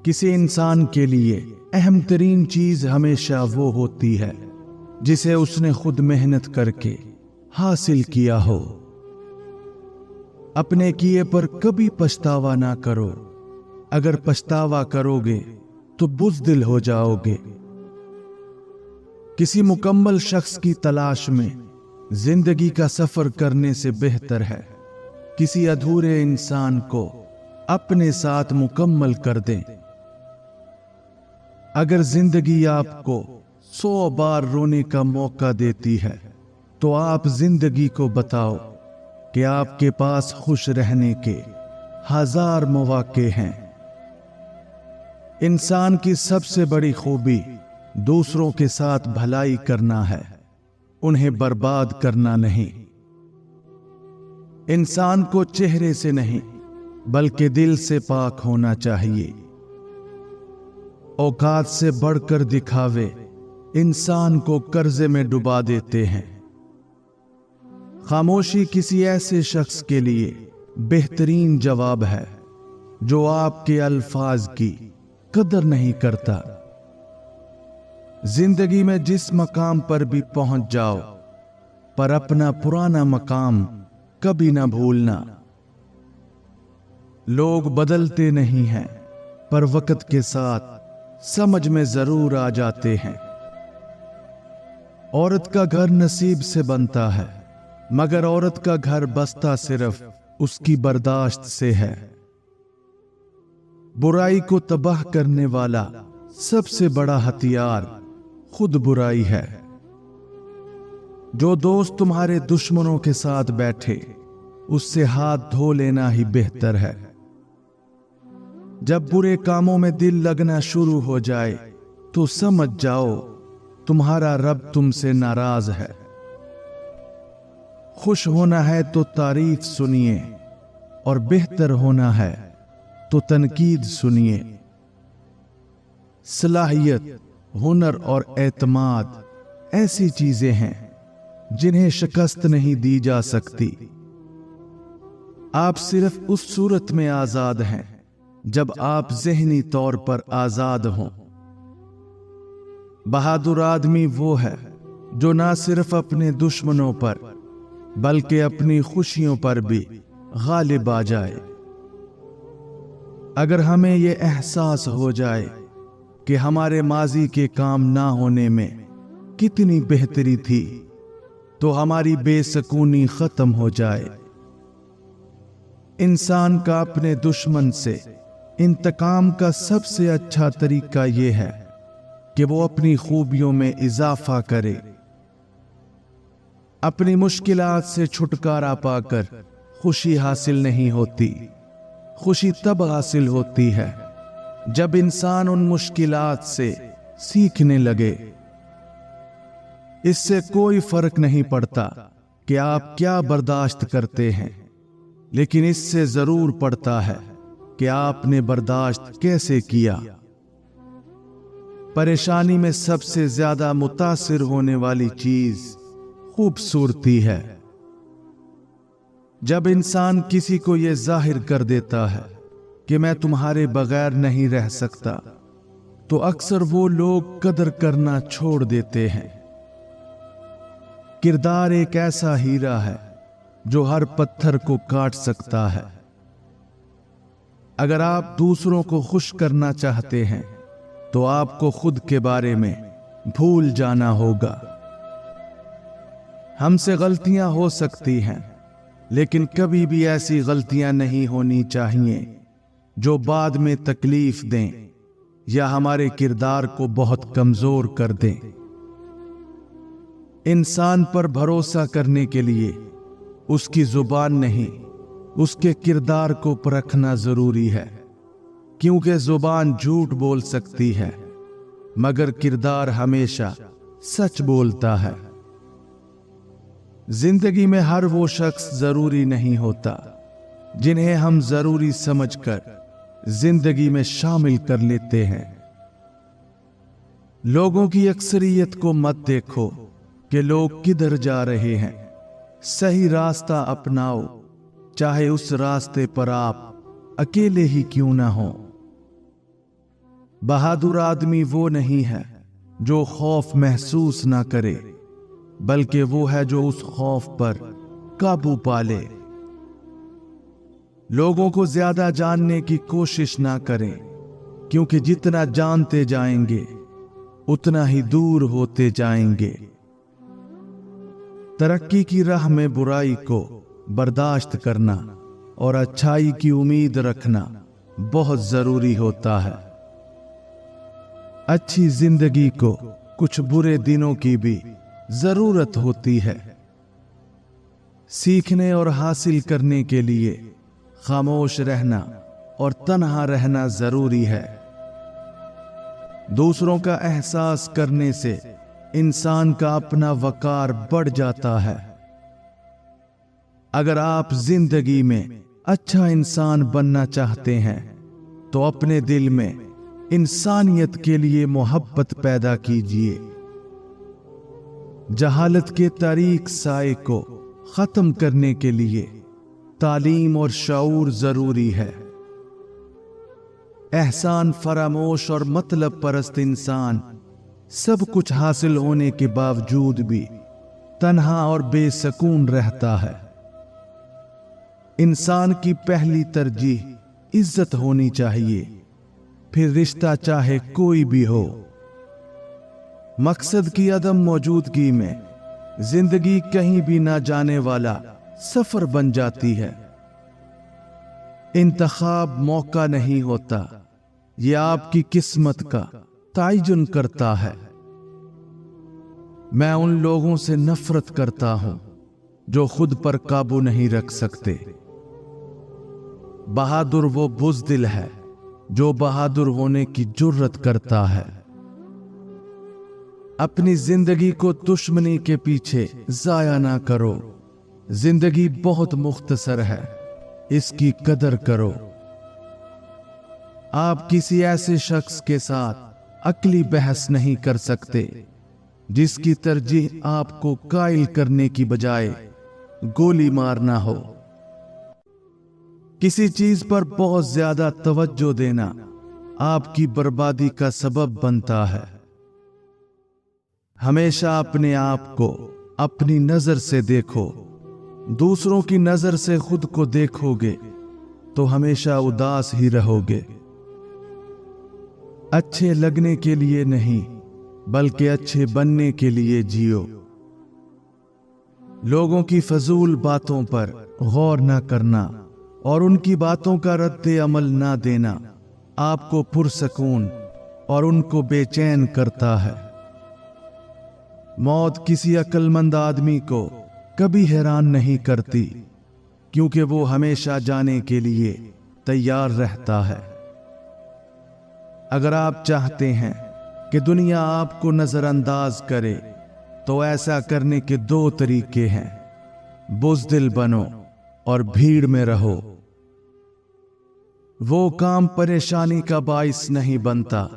کسی انسان کے لیے اہم ترین چیز ہمیشہ وہ ہوتی ہے جسے اس نے خود محنت کر کے حاصل کیا ہو۔ اپنے کیے پر کبھی پچھتاوا نہ کرو، اگر پچھتاوا کرو گے تو بزدل ہو جاؤ گے۔ کسی مکمل شخص کی تلاش میں زندگی کا سفر کرنے سے بہتر ہے کسی ادھورے انسان کو اپنے ساتھ مکمل کر دیں۔ اگر زندگی آپ کو 100 بار رونے کا موقع دیتی ہے تو آپ زندگی کو بتاؤ کہ آپ کے پاس خوش رہنے کے 1000 مواقع ہیں۔ انسان کی سب سے بڑی خوبی دوسروں کے ساتھ بھلائی کرنا ہے، انہیں برباد کرنا نہیں۔ انسان کو چہرے سے نہیں بلکہ دل سے پاک ہونا چاہیے۔ اوقات سے بڑھ کر دکھاوے انسان کو قرضے میں ڈبا دیتے ہیں۔ خاموشی کسی ایسے شخص کے لیے بہترین جواب ہے جو آپ کے الفاظ کی قدر نہیں کرتا۔ زندگی میں جس مقام پر بھی پہنچ جاؤ پر اپنا پرانا مقام کبھی نہ بھولنا۔ لوگ بدلتے نہیں ہیں پر وقت کے ساتھ سمجھ میں ضرور آ جاتے ہیں۔ عورت کا گھر نصیب سے بنتا ہے مگر عورت کا گھر بستا صرف اس کی برداشت سے ہے۔ برائی کو تباہ کرنے والا سب سے بڑا ہتھیار خود برائی ہے۔ جو دوست تمہارے دشمنوں کے ساتھ بیٹھے اس سے ہاتھ دھو لینا ہی بہتر ہے۔ جب برے کاموں میں دل لگنا شروع ہو جائے تو سمجھ جاؤ تمہارا رب تم سے ناراض ہے۔ خوش ہونا ہے تو تعریف سنیے اور بہتر ہونا ہے تو تنقید سنیے۔ صلاحیت، ہنر اور اعتماد ایسی چیزیں ہیں جنہیں شکست نہیں دی جا سکتی۔ آپ صرف اس صورت میں آزاد ہیں جب آپ ذہنی طور پر آزاد ہوں۔ بہادر آدمی وہ ہے جو نہ صرف اپنے دشمنوں پر بلکہ اپنی خوشیوں پر بھی غالب آ جائے۔ اگر ہمیں یہ احساس ہو جائے کہ ہمارے ماضی کے کام نہ ہونے میں کتنی بہتری تھی تو ہماری بے سکونی ختم ہو جائے۔ انسان کا اپنے دشمن سے انتقام کا سب سے اچھا طریقہ یہ ہے کہ وہ اپنی خوبیوں میں اضافہ کرے۔ اپنی مشکلات سے چھٹکارا پا کر خوشی حاصل نہیں ہوتی، خوشی تب حاصل ہوتی ہے جب انسان ان مشکلات سے سیکھنے لگے۔ اس سے کوئی فرق نہیں پڑتا کہ آپ کیا برداشت کرتے ہیں، لیکن اس سے ضرور پڑتا ہے کہ آپ نے برداشت کیسے کیا۔ پریشانی میں سب سے زیادہ متاثر ہونے والی چیز خوبصورتی ہے۔ جب انسان کسی کو یہ ظاہر کر دیتا ہے کہ میں تمہارے بغیر نہیں رہ سکتا تو اکثر وہ لوگ قدر کرنا چھوڑ دیتے ہیں۔ کردار ایک ایسا ہیرا ہے جو ہر پتھر کو کاٹ سکتا ہے۔ اگر آپ دوسروں کو خوش کرنا چاہتے ہیں تو آپ کو خود کے بارے میں بھول جانا ہوگا۔ ہم سے غلطیاں ہو سکتی ہیں لیکن کبھی بھی ایسی غلطیاں نہیں ہونی چاہیے جو بعد میں تکلیف دیں یا ہمارے کردار کو بہت کمزور کر دیں۔ انسان پر بھروسہ کرنے کے لیے اس کی زبان نہیں، اس کے کردار کو پرکھنا ضروری ہے، کیونکہ زبان جھوٹ بول سکتی ہے مگر کردار ہمیشہ سچ بولتا ہے۔ زندگی میں ہر وہ شخص ضروری نہیں ہوتا جنہیں ہم ضروری سمجھ کر زندگی میں شامل کر لیتے ہیں۔ لوگوں کی اکثریت کو مت دیکھو کہ لوگ کدھر جا رہے ہیں، صحیح راستہ اپناؤ، چاہے اس راستے پر آپ اکیلے ہی کیوں نہ ہوں۔ बहादुर आदमी वो नहीं है जो खौफ महसूस ना करे, बल्कि वो है जो उस खौफ पर काबू पाले। लोगों को ज्यादा जानने की कोशिश ना करें, क्योंकि जितना जानते जाएंगे उतना ही दूर होते जाएंगे। तरक्की की राह में बुराई को बर्दाश्त करना और अच्छाई की उम्मीद रखना बहुत जरूरी होता है। अच्छी जिंदगी को कुछ बुरे दिनों की भी जरूरत होती है। सीखने और हासिल करने के लिए खामोश रहना और तन्हा रहना जरूरी है। दूसरों का एहसास करने से इंसान का अपना वकार बढ़ जाता है। अगर आप जिंदगी में अच्छा इंसान बनना चाहते हैं तो अपने दिल में इंसानियत के लिए मोहब्बत पैदा कीजिए। जहालत के तारीक साए को खत्म करने के लिए तालीम और शऊर जरूरी है। एहसान फरामोश और मतलब परस्त इंसान सब कुछ हासिल होने के बावजूद भी तन्हा और बेसकून रहता है। इंसान की पहली तरजीह इज्जत होनी चाहिए, फिर रिश्ता चाहे कोई भी हो। मकसद की अदम मौजूदगी में जिंदगी कहीं भी ना जाने वाला सफर बन जाती है। इंतखाब मौका नहीं होता, यह आपकी किस्मत का तायुन करता है। मैं उन लोगों से नफरत करता हूं जो खुद पर काबू नहीं रख सकते। बहादुर वो बुज़दिल है जो बहादुर होने की जुर्रत करता है। अपनी जिंदगी को दुश्मनी के पीछे जाया ना करो। जिंदगी बहुत मुख्तसर है, इसकी कदर करो। आप किसी ऐसे शख्स के साथ अक्ली बहस नहीं कर सकते जिसकी तरजीह आपको कायल करने की बजाय गोली मारना हो। किसी चीज पर बहुत ज्यादा तवज्जो देना आपकी बर्बादी का सबब बनता है। हमेशा अपने आप को अपनी नजर से देखो। दूसरों की नजर से खुद को देखोगे तो हमेशा उदास ही रहोगे। अच्छे लगने के लिए नहीं, बल्कि अच्छे बनने के लिए जियो। लोगों की फजूल बातों पर गौर न करना और उनकी बातों का रद्द अमल ना देना आपको पुरसकून और उनको बेचैन करता है। मौत किसी अक्लमंद आदमी को कभी हैरान नहीं करती, क्योंकि वो हमेशा जाने के लिए तैयार रहता है। अगर आप चाहते हैं कि दुनिया आपको नजरअंदाज करे तो ऐसा करने के दो तरीके हैं, बुज़दिल बनो और भीड़ में रहो। वो काम परेशानी का बाइस नहीं बनता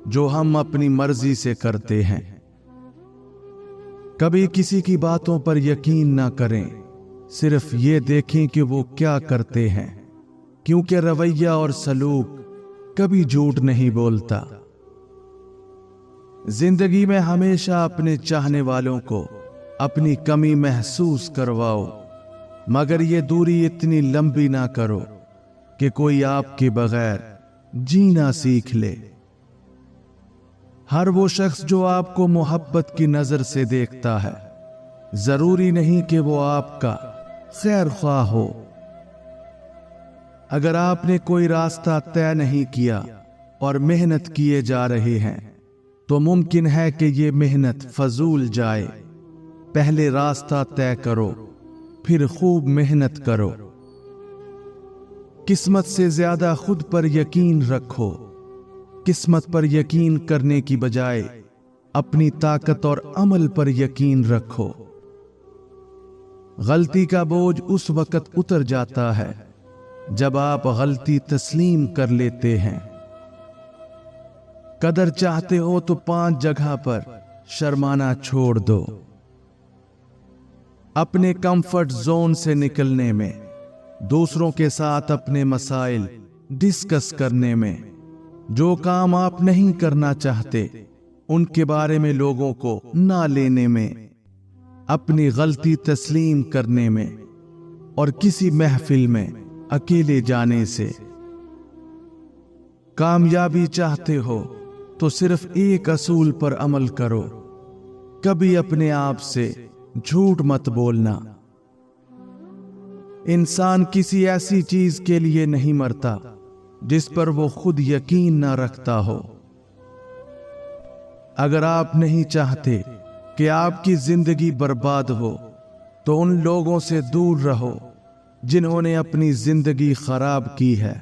जो हम अपनी मर्जी से करते हैं। कभी किसी की बातों पर यकीन ना करें, सिर्फ ये देखें कि वो क्या करते हैं, क्योंकि रवैया और सलूक कभी झूठ नहीं बोलता। जिंदगी में हमेशा अपने चाहने वालों को अपनी कमी महसूस करवाओ, मगर ये दूरी इतनी लंबी ना करो कि कोई आपके बगैर जीना सीख ले। हर वो शख्स जो आपको मोहब्बत की नजर से देखता है, जरूरी नहीं कि वो आपका खैर ख्वाह हो। अगर आपने कोई रास्ता तय नहीं किया और मेहनत किए जा रहे हैं तो मुमकिन है कि ये मेहनत फजूल जाए। पहले रास्ता तय करो, फिर खूब मेहनत करो। किस्मत से ज्यादा खुद पर यकीन रखो। किस्मत पर यकीन करने की बजाय अपनी ताकत और अमल पर यकीन रखो। गलती का बोझ उस वक्त उतर जाता है जब आप गलती तस्लीम कर लेते हैं। कदर चाहते हो तो 5 जगह पर शर्माना छोड़ दो। अपने कंफर्ट जोन से निकलने में, दूसरों के साथ अपने मसाइल डिस्कस करने में जो काम आप नहीं करना चाहते उनके बारे में लोगों को ना लेने में, अपनी गलती तस्लीम करने में और किसी महफिल में अकेले जाने से। कामयाबी चाहते हो तो सिर्फ एक असूल पर अमल करो, कभी अपने आप से झूठ मत बोलना। इंसान किसी ऐसी चीज के लिए नहीं मरता जिस पर वो खुद यकीन ना रखता हो। अगर आप नहीं चाहते कि आपकी जिंदगी बर्बाद हो तो उन लोगों से दूर रहो जिन्होंने अपनी जिंदगी खराब की है।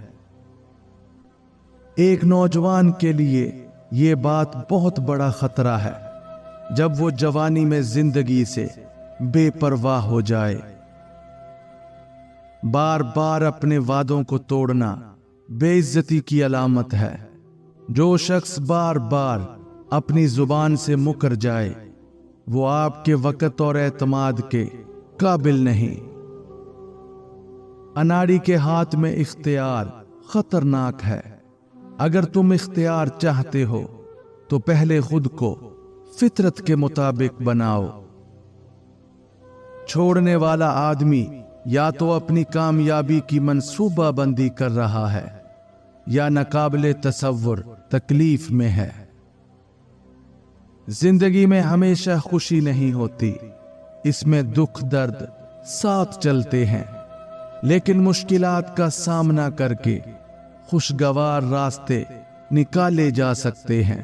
एक नौजवान के लिए ये बात बहुत बड़ा खतरा है जब वो जवानी में जिंदगी से बेपरवाह हो जाए। बार बार अपने वादों को तोड़ना बेइज्जती की अलामत है। जो शख्स बार बार अपनी जुबान से मुकर जाए वो आपके वक़्त और एतमाद के काबिल नहीं। अनाड़ी के हाथ में इख्तियार खतरनाक है। अगर तुम इख्तियार चाहते हो तो पहले खुद को फितरत के मुताबिक बनाओ। छोड़ने वाला आदमी या तो अपनी कामयाबी की मंसूबाबंदी कर रहा है या नाकाबिले तसव्वुर तकलीफ में है। जिंदगी में हमेशा खुशी नहीं होती, इसमें दुख दर्द साथ चलते हैं, लेकिन मुश्किलात का सामना करके खुशगवार रास्ते निकाले जा सकते हैं।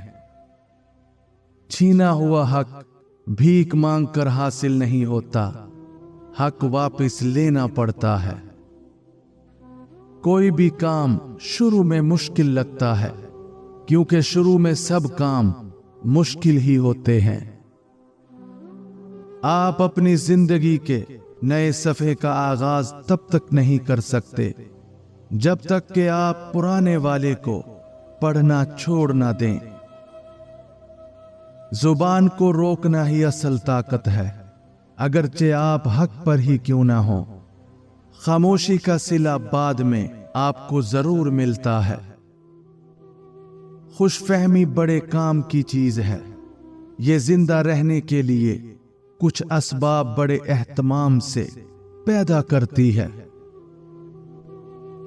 छीना हुआ हक भीख मांग कर हासिल नहीं होता, हक वापस लेना पड़ता है। कोई भी काम शुरू में मुश्किल लगता है क्योंकि शुरू में सब काम मुश्किल ही होते हैं। आप अपनी जिंदगी के नए सफ़े का आगाज तब तक नहीं कर सकते जब तक कि आप पुराने वाले को पढ़ना छोड़ ना दें। जुबान को रोकना ही असल ताकत है, अगरचे आप हक पर ही क्यों ना हो। खामोशी का सिला बाद में आपको जरूर मिलता है। खुशफहमी बड़े काम की चीज है। ये जिंदा रहने के लिए कुछ असबाब बड़े एहतमाम से पैदा करती है।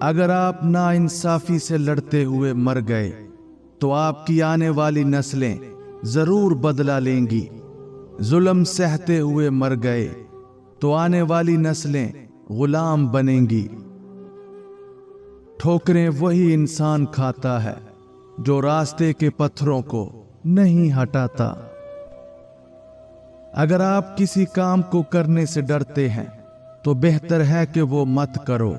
अगर आप नाइंसाफी से लड़ते हुए मर गए तो आपकी आने वाली नस्लें जरूर बदला लेंगी। जुल्म सहते हुए मर गए तो आने वाली नस्लें गुलाम बनेंगी। ठोकरें वही इंसान खाता है जो रास्ते के पत्थरों को नहीं हटाता। अगर आप किसी काम को करने से डरते हैं तो बेहतर है कि वो मत करो,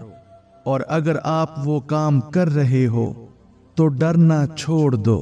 और अगर आप वो काम कर रहे हो तो डरना छोड़ दो।